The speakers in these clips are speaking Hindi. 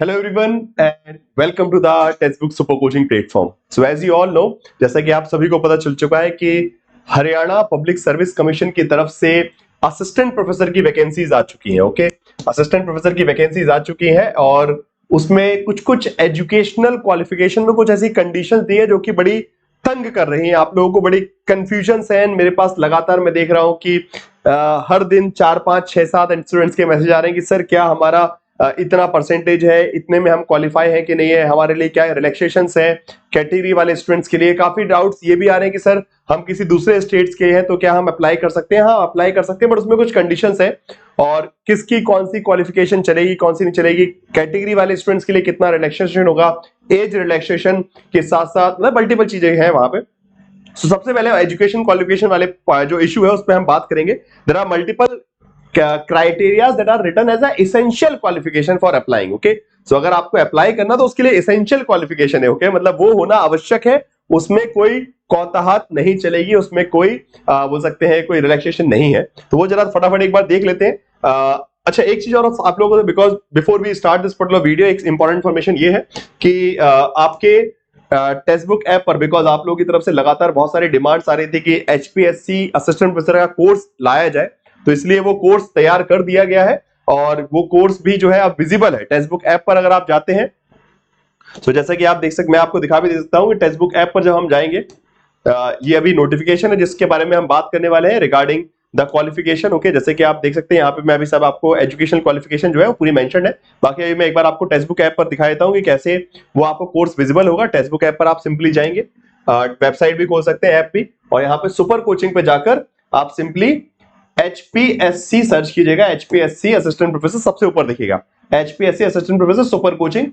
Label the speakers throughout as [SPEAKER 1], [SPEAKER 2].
[SPEAKER 1] Hello everyone and welcome to the Textbook Super Coaching Platform. So as you all know, जैसा कि आप सभी को पता चल चुका है कि हरियाणा पब्लिक सर्विस कमीशन की तरफ से असिस्टेंट प्रोफेसर की वैकेंसीज आ चुकी हैं। ओके, असिस्टेंट प्रोफेसर की वैकेंसीज आ चुकी हैं और उसमें कुछ कुछ एजुकेशनल क्वालिफिकेशन में कुछ ऐसी कंडीशंस दी है जो कि बड़ी तंग कर रही हैं आप लोगों को, बड़ी कंफ्यूजन्स हैं। मेरे पास लगातार मैं देख रहा हूं कि हर दिन 4 5 6 7 स्टूडेंट्स के मैसेज आ रहे हैं कि सर क्या हमारा इतना परसेंटेज है, इतने में हम क्वालिफाई हैं कि नहीं है, हमारे लिए क्या रिलैक्सेशंस है। कैटेगरी वाले स्टूडेंट्स के लिए काफी डाउट्स ये भी आ रहे हैं कि सर हम किसी दूसरे स्टेट्स के हैं तो क्या हम अप्लाई कर सकते हैं। हाँ, अप्लाई कर सकते हैं, बट उसमें कुछ कंडीशंस है और किसकी कौन सी क्वालिफिकेशन चलेगी, कौन सी नहीं चलेगी। कैटेगरी वाले स्टूडेंट्स के लिए कितना रिलैक्सेशन होगा, एज रिलैक्सेशन के साथ साथ मतलब मल्टीपल चीजें हैं वहां पे। So, सबसे पहले एजुकेशन क्वालिफिकेशन वाले जो इशू है उस पर हम बात करेंगे। There are multiple criteria that are written as essential qualification for applying. Okay, so अगर आपको अप्लाई करना तो उसके लिए एसेंशियल क्वालिफिकेशन है। ओके, मतलब वो होना आवश्यक है, उसमें कोई कौताहत नहीं चलेगी, उसमें कोई बोल सकते हैं कोई रिलैक्सेशन नहीं है। तो वो जरा फटाफट एक बार देख लेते हैं। अच्छा, एक चीज और आप लोगों को, because before we start this particular video, एक इंपॉर्टेंट इन्फॉर्मेशन ये है कि आपके टेक्स्ट बुक ऐप पर, बिकॉज आप लोगों की तरफ से लगातार बहुत सारी डिमांड्स आ रही थी कि एचपीएससी असिस्टेंट प्रोफेसर का कोर्स लाया जाए, तो इसलिए वो कोर्स तैयार कर दिया गया है और वो कोर्स भी जो है अब विजिबल है टेक्स्ट बुक ऐप पर। अगर आप जाते हैं तो जैसा कि आप देख सकते, मैं आपको दिखा भी दे सकता हूं कि टेक्स्ट बुक ऐप पर जब हम जाएंगे, ये अभी नोटिफिकेशन है जिसके बारे में हम बात करने वाले हैं रिगार्डिंग द क्वालिफिकेशन। ओके, जैसे कि आप देख सकते हैं यहाँ पे मैं अभी सब आपको एजुकेशन क्वालिफिकेशन जो है वो पूरी मेंशन है। बाकी अभी मैं एक बार आपको टेक्स्ट बुक ऐप पर दिखा देता हूँ कि कैसे वो आपको कोर्स विजिबल होगा। टेक्स्ट बुक ऐप पर आप सिंपली जाएंगे, वेबसाइट भी खोल सकते हैं, ऐप भी, और यहाँ पे सुपर कोचिंग पे जाकर आप सिंपली एचपीएससी सर्च कीजिएगा। एचपीएससी असिस्टेंट प्रोफेसर सबसे ऊपर दिखेगा, HPSC assistant professor super coaching.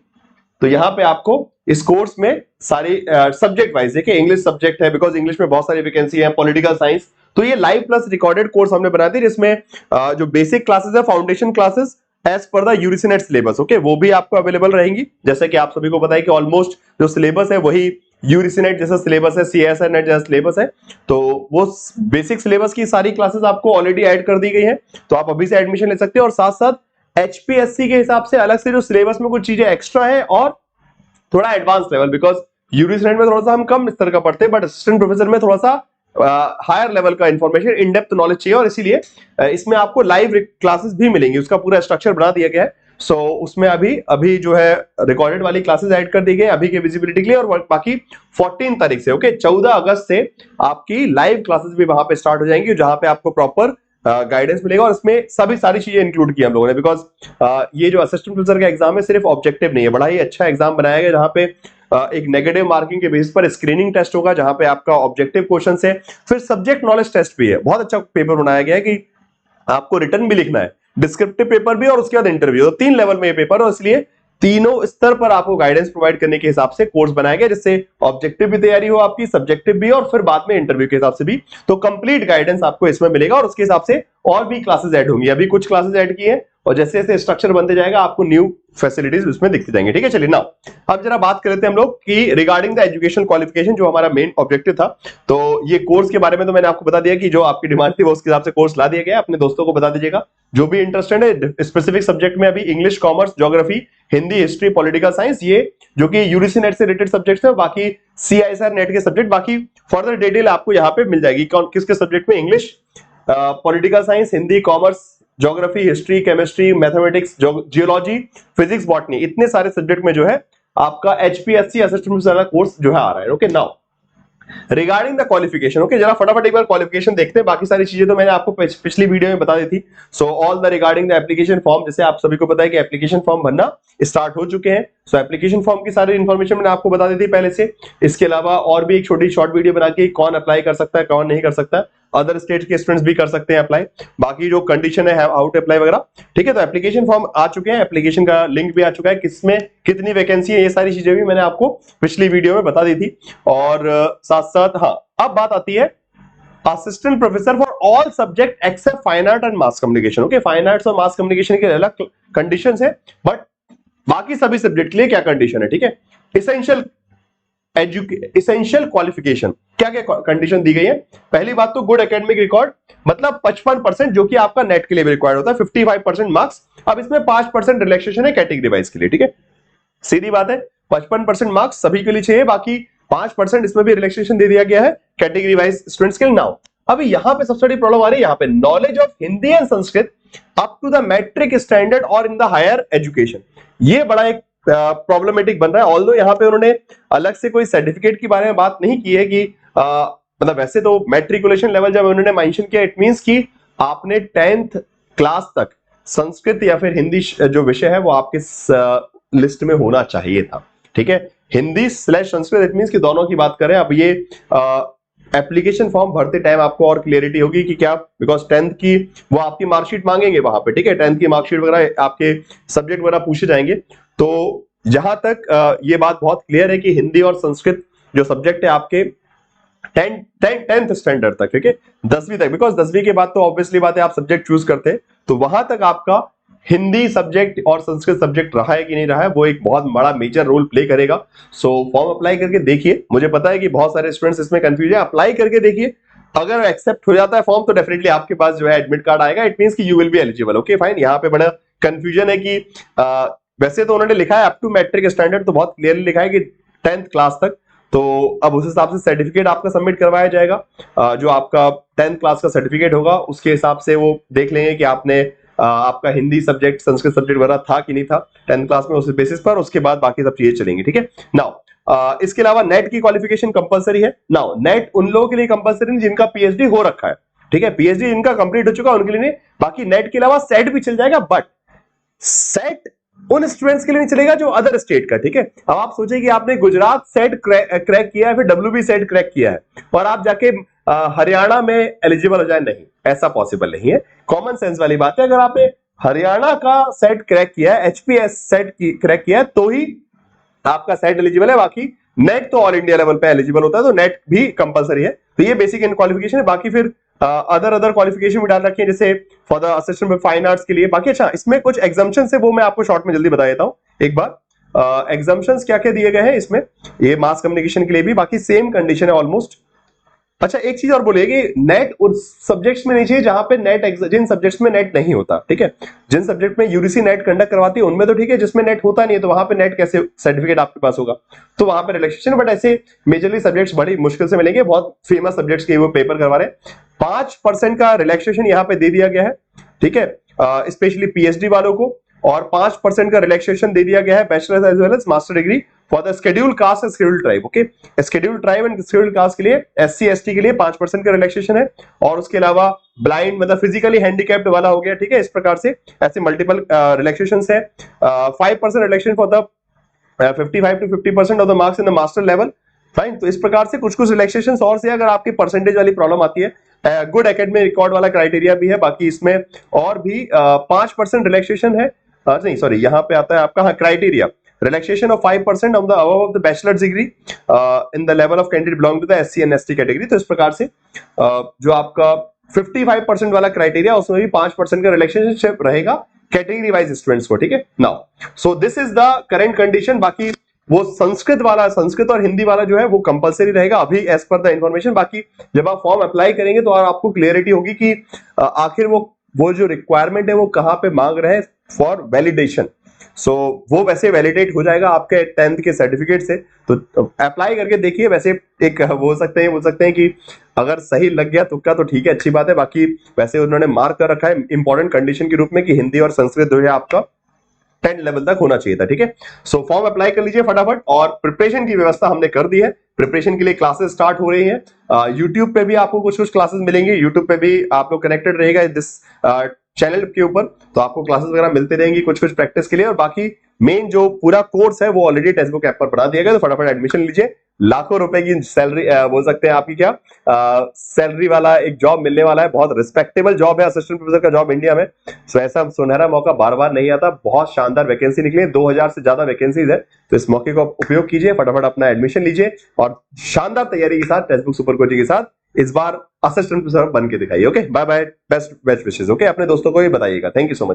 [SPEAKER 1] तो यहाँ पे आपको इस कोर्स में सारी सब्जेक्ट वाइज, देखिए इंग्लिश सब्जेक्ट है बिकॉज इंग्लिश में बहुत सारी वैकेंसी है, पॉलिटिकल साइंस। तो ये लाइव प्लस रिकॉर्डेड कोर्स हमने बना दी जिसमें जो बेसिक क्लासेस है, foundation classes as per the UGC syllabus, okay, वो भी आपको अवेलेबल रहेंगी। जैसे कि आप सभी को पता है कि ऑलमोस्ट जो सिलेबस है वही यूजीसी जैसा सिलेबस है, सीएसआर नेट जैसा सिलेबस है। तो वो बेसिक सिलेबस की सारी क्लासेस आपको ऑलरेडी ऐड कर दी गई है, तो आप अभी से एडमिशन ले सकते हैं। और साथ साथ एचपीएससी के हिसाब से अलग से जो सिलेबस में कुछ चीजें एक्स्ट्रा है और थोड़ा एडवांस लेवल, बिकॉज यूजीसी में थोड़ा सा हम कम स्तर का पढ़ते हैं, बट असिस्टेंट प्रोफेसर में थोड़ा सा हायर लेवल का इंफॉर्मेशन, इन डेप्थ नॉलेज चाहिए, और इसीलिए इसमें आपको लाइव क्लासेस भी मिलेंगी। उसका पूरा स्ट्रक्चर बना दिया गया है। सो उसमें अभी जो है रिकॉर्डेड वाली क्लासेस ऐड कर दी गई अभी के विजिबिलिटी के लिए, और बाकी 14 तारीख से, ओके, 14 अगस्त से आपकी लाइव क्लासेस भी वहां पे स्टार्ट हो जाएंगी, जहां पे आपको प्रॉपर गाइडेंस मिलेगा। और इसमें सभी सारी चीजें इंक्लूड की हम लोगों ने, बिकॉज ये जो असिस्टेंट प्रोफेसर का एग्जाम है सिर्फ ऑब्जेक्टिव नहीं है, बड़ा ही अच्छा एग्जाम बनाया गया, जहां पे एक नेगेटिव मार्किंग के बेसिस पर स्क्रीनिंग टेस्ट होगा, जहां पे आपका ऑब्जेक्टिव क्वेश्चन है, फिर सब्जेक्ट नॉलेज टेस्ट भी है। बहुत अच्छा पेपर बनाया गया है कि आपको रिटर्न भी लिखना है, डिस्क्रिप्टिव पेपर भी, और उसके बाद इंटरव्यू, तो 3 लेवल में ये पेपर है। इसलिए तीनों स्तर पर आपको गाइडेंस प्रोवाइड करने के हिसाब से कोर्स बनाया गया, जिससे ऑब्जेक्टिव भी तैयारी हो आपकी, सब्जेक्टिव भी, और फिर बाद में इंटरव्यू के हिसाब से भी। तो कंप्लीट गाइडेंस आपको इसमें मिलेगा और उसके हिसाब से और भी क्लासेस ऐड होंगी। अभी कुछ क्लासेस ऐड की है और जैसे जैसे स्ट्रक्चर बनते जाएगा आपको न्यू फैसिलिटीज उसमें दिखती जाएंगे। ठीक है, चलिए ना अब जरा बात कर लेते हैं हम लोग कि रिगार्डिंग द एजुकेशन क्वालिफिकेशन, जो हमारा मेन ऑब्जेक्टिव था। तो ये कोर्स के बारे में तो मैंने आपको बता दिया कि जो आपकी डिमांड थी वो उसके हिसाब से कोर्स ला दिया गया। अपने दोस्तों को बता दीजिएगा जो भी इंटरेस्टेड है स्पेसिफिक सब्जेक्ट में। अभी English, commerce, geography, Hindi, history, political science, ये जो कि यूजीसी नेट से रिलेटेड सब्जेक्ट्स है, बाकी सीआईएसआर नेट के सब्जेक्ट, बाकी फर्दर डिटेल आपको यहाँ पे मिल जाएगी कौन किसके सब्जेक्ट में, English, political science, Hindi, commerce, geography, history, chemistry, mathematics, geology, physics, botany, इतने सारे सब्जेक्ट में जो है आपका एचपीएससी असिस्टेंट प्रोफेसर कोर्स जो है आ रहा है। Okay, now regarding the qualification, okay, जरा फटाफट एक बार क्वालिफिकेशन देखते हैं। बाकी सारी चीजें तो मैंने आपको पिछली वीडियो में बता दी थी। So all the regarding the application form, जैसे आप सभी को पता है कि एप्लीकेशन फॉर्म भरना स्टार्ट हो चुके हैं। सो एप्लीकेशन फॉर्म की सारी इन्फॉर्मेशन मैंने आपको बता दी थी पहले से। इसके अलावा और भी एक छोटी शॉर्ट वीडियो बना के कौन अप्लाई कर सकता है, कौन नहीं कर सकता, अदर स्टेट के स्टूडेंट्स भी कर सकते हैं अप्लाई, बाकी जो कंडीशन है हाउ टू अप्लाई वगैरह। ठीक है, तो एप्लीकेशन फॉर्म आ चुके हैं, एप्लीकेशन का लिंक भी आ चुका है, किसमें कितनी वैकेंसी है, ये सारी चीजें भी मैंने आपको पिछली वीडियो में बता दी थी। और साथ साथ हाँ, अब बात आती है assistant professor for all subject except fine art and mass communication. Okay, fine arts और मास कम्युनिकेशन के अलग कंडीशंस है, बट बाकी सभी सब्जेक्ट के लिए क्या कंडीशन है। ठीक है, एसेंशियल क्वालिफिकेशन, क्या क्या कंडीशन दी गई है। पहली बात तो गुड एकेडमिक रिकॉर्ड, मतलब 55% जो कि आपका नेट के लिए भी रिक्वायर्ड होता है, 55% मार्क्स। अब इसमें 5% रिलैक्सेशन है कैटेगरी वाइज के लिए। ठीक है, सीधी बात है, 55% मार्क्स सभी के लिए चाहिए, बाकी 5% इसमें भी रिलैक्सेशन दे दिया गया है कैटेगरी वाइज स्टूडेंट्स के लिए। नाउ अभी यहां पे सबसे बड़ी प्रॉब्लम आ रही है यहां पे, knowledge of Hindi and Sanskrit up to the matric standard और इन द हायर एजुकेशन, ये बड़ा एक प्रॉब्लमेटिक बन रहा है। ऑल्दो यहाँ पे उन्होंने अलग से कोई सर्टिफिकेट के बारे में बात नहीं की है कि मतलब वैसे तो मैट्रिकुलेशन लेवल जब उन्होंने मेंशन किया, इट मींस कि आपने 10th क्लास तक संस्कृत या फिर हिंदी जो विषय है वो आपके लिस्ट में होना चाहिए था, ठीक है। Hindi slash Sanskrit, it means कि दोनों की बात करें। अब ये एप्लीकेशन फॉर्म भरते टाइम आपको और क्लियरिटी होगी कि क्या, बिकॉज 10th की वो आपकी मार्कशीट मांगेंगे वहां पे, ठीक है। 10th की मार्कशीट वगैरह आपके सब्जेक्ट वगैरह पूछे जाएंगे। तो जहां तक ये बात बहुत क्लियर है कि हिंदी और संस्कृत जो सब्जेक्ट है आपके 10th स्टैंडर्ड तक, ठीक है, 10वीं तक, बिकॉज 10वीं के बाद तो ऑब्वियसली बात है आप सब्जेक्ट चूज करते हैं, तो वहां तक आपका हिंदी सब्जेक्ट और संस्कृत सब्जेक्ट रहा है कि नहीं रहा है, वो एक बहुत बड़ा मेजर रोल प्ले करेगा। सो फॉर्म अप्लाई करके देखिए, मुझे पता है कि बहुत सारे स्टूडेंट्स इसमें कंफ्यूज है, अप्लाई करके देखिए, अगर एक्सेप्ट हो जाता है फॉर्म तो डेफिनेटली आपके पास जो है एडमिट कार्ड आएगा, इट मींस कि you will be eligible. Okay fine, यहाँ पे बड़ा कंफ्यूजन है कि वैसे तो उन्होंने लिखा है अप टू मैट्रिक स्टैंडर्ड, तो बहुत क्लियरली लिखा है कि 10th क्लास तक, तो अब उस हिसाब से सर्टिफिकेट आपका सबमिट करवाया जाएगा। जो आपका 10th क्लास का सर्टिफिकेट होगा उसके हिसाब से वो देख लेंगे कि आपने आपका हिंदी सब्जेक्ट संस्कृत सब्जेक्ट वगैरह था कि नहीं था 10th क्लास में, उस बेसिस पर उसके बाद बाकी सब चीजें चलेंगी, ठीक है। नाउ इसके अलावा नेट की क्वालिफिकेशन कंपलसरी है। नाउ नेट उन लोगों के लिए कंपलसरी नहीं जिनका पीएचडी हो रखा है, ठीक है, पीएचडी जिनका कंप्लीट हो चुका है उनके लिए नहीं, बाकी नेट के अलावा सेट भी चल जाएगा, बट सेट उन स्टूडेंट्स के लिए नहीं चलेगा जो अदर स्टेट का, ठीक है। अब आप सोचिए कि आपने गुजरात सेट क्रैक किया है, फिर डब्ल्यूबी सेट क्रैक किया है और आप जाके हरियाणा में एलिजिबल हो जाए, नहीं, ऐसा पॉसिबल नहीं है। कॉमन सेंस वाली बात है, अगर आपने हरियाणा का सेट क्रैक किया है, एचपीएस सेट क्रैक किया है, तो ही आपका सेट एलिजिबल है, बाकी नेट तो ऑल इंडिया लेवल पे एलिजिबल होता है, तो नेट भी कंपलसरी है। तो ये बेसिक इन क्वालिफिकेशन है, बाकी फिर अदर क्वालिफिकेशन भी डाल रखी है, जैसे for the assistant with fine arts के लिए। बाकी अच्छा, इसमें कुछ एग्जाम्पशंस है, वो मैं आपको शॉर्ट में जल्दी बता देता हूं एक बार। एग्जाम्पशंस क्या क्या दिए गए हैं इसमें, ये मास कम्युनिकेशन के लिए भी, बाकी सेम कंडीशन है ऑलमोस्ट। अच्छा, एक चीज और बोलिए कि नेट उस सब्जेक्ट्स में नहीं चाहिए जहां पे नेट, जिन सब्जेक्ट्स में नेट नहीं होता, ठीक है, जिन सब्जेक्ट में यूजीसी नेट कंडक्ट करवाती है उनमें तो ठीक है, जिसमें नेट होता नहीं है तो वहां पे नेट कैसे सर्टिफिकेट आपके पास होगा, तो वहां पे रिलैक्सेशन। बट ऐसे मेजरली सब्जेक्ट्स बड़ी मुश्किल से मिलेंगे, बहुत फेमस सब्जेक्ट्स के वो पेपर करवा रहे हैं। 5% का रिलैक्सेशन यहाँ पे दे दिया गया है, ठीक है, स्पेशली पीएचडी वालों को, और 5% का रिलैक्सेशन दे दिया गया है bachelors as well as master degree for the schedule caste and schedule tribe. Okay, schedule tribe and schedule caste के लिए, एससी एसटी के लिए 5% का रिलैक्सेशन है, और उसके अलावा ब्लाइंड मतलब फिजिकली हैंडीकैप्ड वाला हो गया, ठीक है, इस प्रकार से ऐसे मल्टीपल रिलैक्सेशंस है। 5% relaxation for the 55 to 50% of the marks in the master level, fine. तो इस प्रकार से कुछ रिलैक्सेशंस और से, अगर आपकी परसेंटेज वाली प्रॉब्लम आती है, गुड एकेडमिक रिकॉर्ड वाला क्राइटेरिया भी है, बाकी इसमें और भी 5% रिलैक्सेशन है, नहीं सॉरी, यहाँ पे आता है आपका criteria, relaxation of 5% of the above of the bachelors degree in the level of candidate belong to the SC and ST category. तो इस प्रकार से जो आपका 55% वाला क्राइटेरिया, उसमें भी 5% का रिलैक्सेशन रहेगा कैटेगरी वाइज स्टूडेंट्स को, ठीक है। Now so this is the current condition. बाकी वो संस्कृत वाला, संस्कृत और हिंदी वाला जो है वो कंपलसरी रहेगा अभी एज पर द इंफॉर्मेशन। बाकी जब आप फॉर्म अप्लाई करेंगे तो और आपको क्लियरिटी होगी कि आखिर वो जो रिक्वायरमेंट है वो कहां पे मांग रहे हैं फॉर वैलिडेशन। सो वो वैसे वैलिडेट हो जाएगा आपके 10th के सर्टिफिकेट से, तो अप्लाई करके देखिए। वैसे एक बोल सकते हैं कि अगर सही लग गया तुक्का तो ठीक है, अच्छी बात है। बाकी वैसे उन्होंने मार्क कर रखा है इंपॉर्टेंट कंडीशन के रूप में कि हिंदी और संस्कृत जो है आपका 10 लेवल तक होना चाहिए था, ठीक है। सो फॉर्म अप्लाई कर लीजिए फटाफट, और प्रिपरेशन की व्यवस्था हमने कर दी है। प्रिपरेशन के लिए क्लासेस स्टार्ट हो रही हैं, यूट्यूब पे भी आपको कुछ क्लासेस मिलेंगे, यूट्यूब पे भी आप लोग कनेक्टेड रहेगा दिस चैनल के ऊपर, तो आपको क्लासेस वगैरह मिलते रहेंगी कुछ प्रैक्टिस के लिए। और बाकी मेन जो पूरा कोर्स है वो ऑलरेडी टेक्स्ट बुक ऐप पर बना दिया गया, तो फटाफट एडमिशन लीजिए। लाखों रुपए की सैलरी बोल सकते हैं आपकी, क्या सैलरी वाला एक जॉब मिलने वाला है, बहुत रिस्पेक्टेबल जॉब है असिस्टेंट प्रोफेसर का जॉब इंडिया में। सो ऐसा सुनहरा मौका बार बार नहीं आता, बहुत शानदार वैकेंसी निकली, 2000 से ज्यादा वैकेंसीज है, तो इस मौके को उपयोग कीजिए, फटाफट अपना एडमिशन लीजिए और शानदार तैयारी के साथ टेक्स्ट बुक सुपर कोचिंग के साथ इस बार असिस्टेंट प्रोफेसर बन के दिखाइए। Okay, bye bye, best wishes. Okay, अपने दोस्तों को भी बताइएगा। Thank you so much.